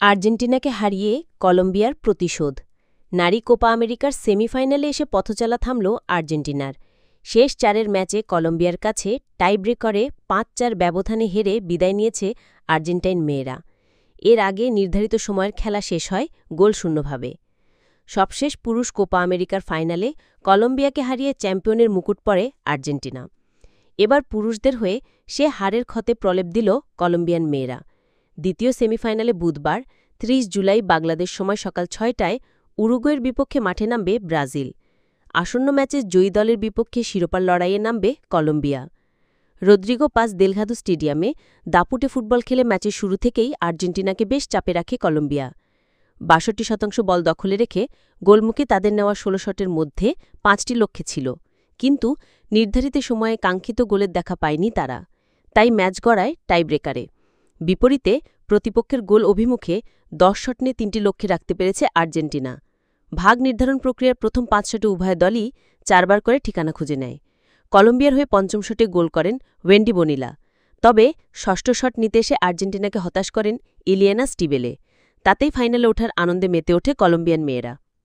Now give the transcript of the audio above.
আর্জেন্টিনাকে হারিয়ে কলম্বিয়ার প্রতিশোধ। নারী কোপা আমেরিকার সেমিফাইনালে এসে পথচলা থামল আর্জেন্টিনার। শেষ চারের ম্যাচে কলম্বিয়ার কাছে টাইব্রেকারে ৫-৪ ব্যবধানে হেরে বিদায় নিয়েছে আর্জেন্টাইন মেয়েরা। এর আগে নির্ধারিত সময়ের খেলা শেষ হয় গোলশূন্যভাবে। সবশেষ পুরুষ কোপা আমেরিকার ফাইনালে কলম্বিয়াকে হারিয়ে চ্যাম্পিয়নের মুকুট পড়ে আর্জেন্টিনা। এবার পুরুষদের হয়ে সে হারের ক্ষতে প্রলেপ দিল কলম্বিয়ান মেয়েরা। দ্বিতীয় সেমিফাইনালে বুধবার ৩০ জুলাই বাংলাদেশ সময় সকাল ৬টায় উরুগুয়ের বিপক্ষে মাঠে নামবে ব্রাজিল। আসন্ন ম্যাচে জয়ী দলের বিপক্ষে শিরোপার লড়াইয়ে নামবে কলম্বিয়া। রদ্রিগো পাস দেলঘাদু স্টেডিয়ামে দাপুটে ফুটবল খেলে ম্যাচের শুরু থেকেই আর্জেন্টিনাকে বেশ চাপে রাখে কলম্বিয়া। ৬২% বল দখলে রেখে গোলমুখে তাদের নেওয়া ১৬ শটের মধ্যে ৫টি লক্ষ্যে ছিল, কিন্তু নির্ধারিত সময়ে কাঙ্ক্ষিত গোলের দেখা পায়নি তারা। তাই ম্যাচ গড়ায় টাইব্রেকারে। বিপরীতে প্রতিপক্ষের গোল অভিমুখে ১০ শট নিয়ে ৩টি লক্ষ্যে রাখতে পেরেছে আর্জেন্টিনা। ভাগ নির্ধারণ প্রক্রিয়ার প্রথম ৫ শটে উভয় দলই ৪ বার করে ঠিকানা খুঁজে নেয়। কলম্বিয়ার হয়ে পঞ্চম শটে গোল করেন ওয়েন্ডি বনিলা। তবে ষষ্ঠ শট নিতে এসে আর্জেন্টিনাকে হতাশ করেন ইলিয়ানা স্টিবেলে। তাতেই ফাইনালে ওঠার আনন্দে মেতে ওঠে কলম্বিয়ান মেয়েরা।